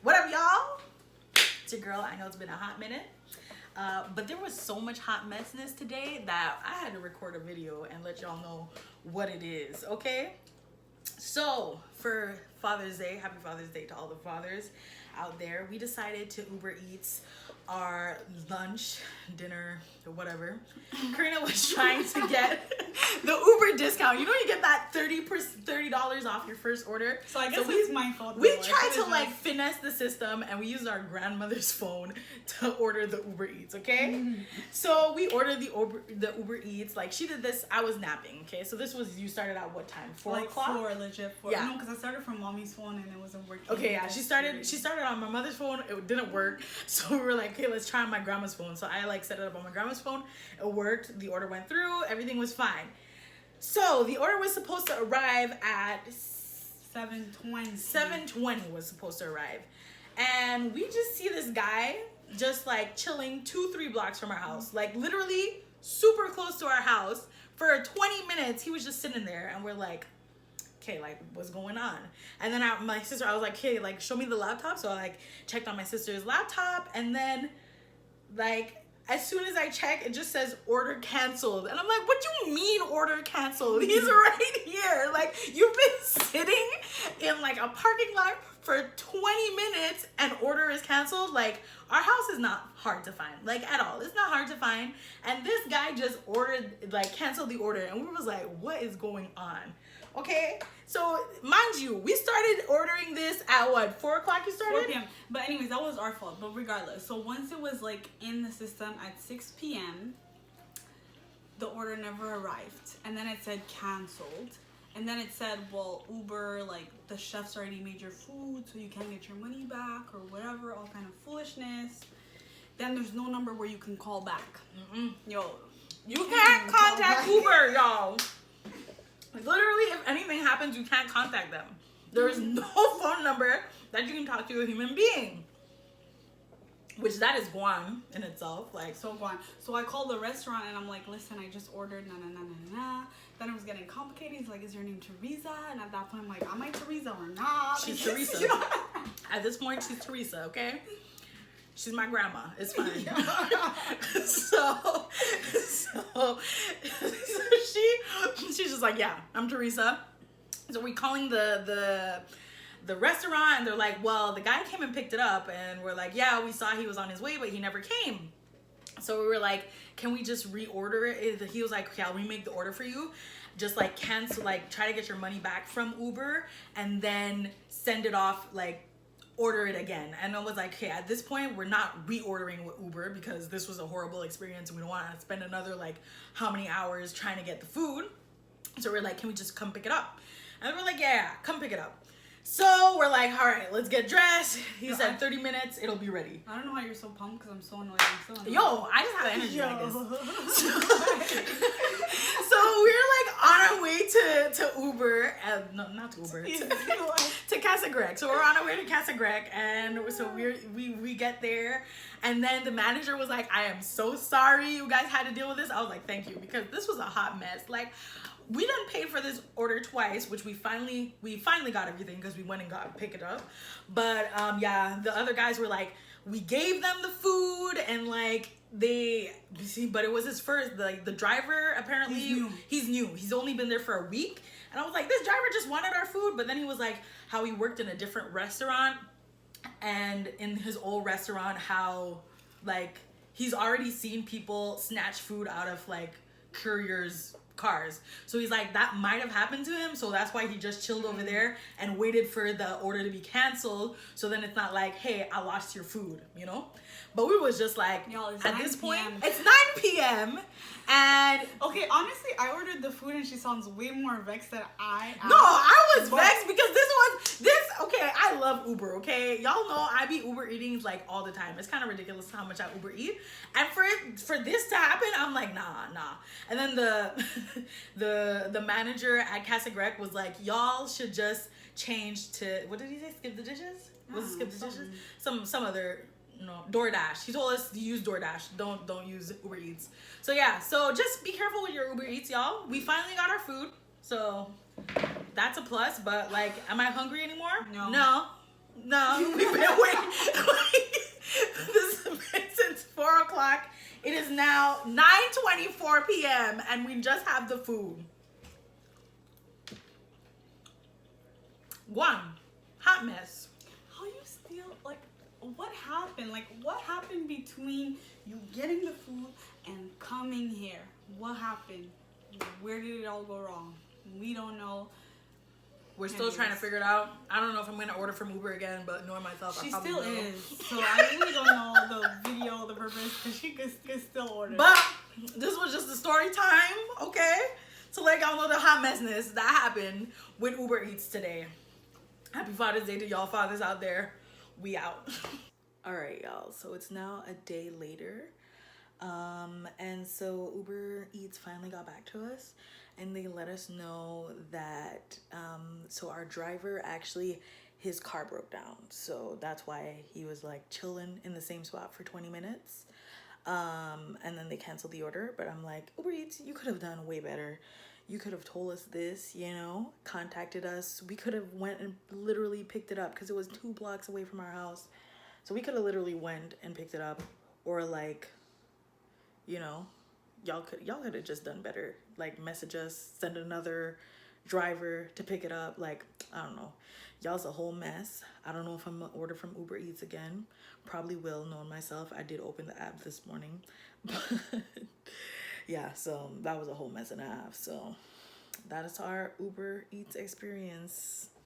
What up, y'all? It's your girl. I know it's been a hot minute. But there was so much hot messness today that I had to record a video and let y'all know what it is, okay? So, for Father's Day, happy Father's Day to all the fathers out there, we decided to Uber Eats our lunch, dinner, or whatever. Karina was trying to get the Uber discount. You know, you get that $30 off your first order. So I guess it's my fault. We tried to like finesse the system, and we used our grandmother's phone to order the Uber Eats, okay? Mm-hmm. So we ordered the Uber Eats. Like, she did this, I was napping, okay? So this was, you started at what time? 4 o'clock? 4, legit 4. Yeah. No, because I started from mommy's phone and it wasn't working. Okay, yeah, she started on my mother's phone. It didn't work. So we were like, okay, let's try on my grandma's phone. So I like set it up on my grandma's phone. It worked. The order went through. Everything was fine. So the order was supposed to arrive at 7:20. 7:20 was supposed to arrive. And we just see this guy just like chilling 2-3 blocks from our house. Like literally super close to our house. For 20 minutes, he was just sitting there, and we're like, okay, like, what's going on? And then my sister, I was like, okay, like, show me the laptop. So I like checked on my sister's laptop, and then like as soon as I check, it just says order canceled. And I'm like, what do you mean order canceled? He's right here. Like, you've been sitting in like a parking lot for 20 minutes and order is canceled. Like, our house is not hard to find, like, at all. It's not hard to find. And this guy just canceled the order, and we was like, what is going on? Okay, so mind you, we started ordering this at what, 4 o'clock you started? 4 p.m. But anyways, that was our fault. But regardless, so once it was like in the system at 6 p.m., the order never arrived. And then it said canceled. And then it said, well, Uber, like, the chef's already made your food, so you can't get your money back or whatever, all kind of foolishness. Then there's no number where you can call back. Yo, you can't contact Uber, y'all. Literally, if anything happens, you can't contact them. There is no phone number that you can talk to a human being. Which that is Guan in itself. Like, so Guan. So I called the restaurant and I'm like, listen, I just ordered na. Then it was getting complicated. He's like, is your name Teresa? And at that point, I'm like, am I Teresa or not? She's Teresa. At this point, she's Teresa, okay? She's my grandma. It's fine. So she's just like, yeah, I'm Teresa. So we calling the restaurant, and they're like, well, the guy came and picked it up, and we're like, yeah, we saw he was on his way, but he never came. So we were like, can we just reorder it? He was like, okay, I'll remake the order for you. Just like cancel, like try to get your money back from Uber, and then send it off, like order it again. And I was like, okay, at this point, we're not reordering with Uber because this was a horrible experience. We don't want to spend another like how many hours trying to get the food. So we're like, can we just come pick it up? And we're like, yeah, come pick it up. So we're like, all right, let's get dressed. He said 30 minutes, it'll be ready. I don't know why you're so pumped because I'm so annoyed. Yo, I just have energy like this. So we're like on our way to Uber, no, not to Uber, to Casa Greg. So we're on our way to Casa Greg, and so we get there, and then the manager was like, I am so sorry you guys had to deal with this. I was like, thank you, because this was a hot mess. Like, we done paid for this order twice, which we finally got everything because we went and pick it up. But yeah, the other guys were like, we gave them the food, and like but it was his first. The driver apparently he's new. He's only been there for a week, and I was like, this driver just wanted our food. But then he was like, how he worked in a different restaurant, and in his old restaurant, how like he's already seen people snatch food out of like couriers' cars. So he's like, that might have happened to him, so that's why he just chilled over there and waited for the order to be canceled, so then it's not like, hey, I lost your food, you know? But we was just like, y'all, at this point, it's 9 p.m. and okay, honestly, I ordered the food and she sounds way more vexed than I am. No, I was vexed because okay, I love Uber, okay? Y'all know I be Uber eating like all the time. It's kind of ridiculous how much I Uber eat. And for this to happen, I'm like, nah. And then the manager at Casa Greg was like, y'all should just change to, what did he say? Skip the dishes? Was it skip the dishes? Some other, DoorDash. He told us to use DoorDash. Don't use Uber Eats. So yeah, so just be careful with your Uber Eats, y'all. We finally got our food, so that's a plus. But like, am I hungry anymore? No. We've been waiting is now 9:24 p.m. and we just have the food. One, hot mess. How you still, like, what happened? Like, what happened between you getting the food and coming here? What happened? Where did it all go wrong? We don't know. We're still trying to figure it out. I don't know if I'm going to order from Uber again, but knowing myself, she I probably still will. is. So I really don't know the video, the purpose, because she could still order. But this was just a story time, okay? To let y'all know the hot messness that happened with Uber Eats today. Happy Father's Day to y'all fathers out there. We out. All right, y'all. So it's now a day later. And so Uber Eats finally got back to us and they let us know that, so our driver actually, his car broke down. So that's why he was like chilling in the same spot for 20 minutes. And then they canceled the order, but I'm like, Uber Eats, you could have done way better. You could have told us this, you know, contacted us. We could have went and literally picked it up because it was 2 blocks away from our house. So we could have literally went and picked it up, or like, you know, y'all could have just done better. Like message us, send another driver to pick it up. Like, I don't know. Y'all's a whole mess. I don't know if I'm gonna order from Uber Eats again. Probably will, knowing myself. I did open the app this morning. But yeah, so that was a whole mess and a half. So that is our Uber Eats experience.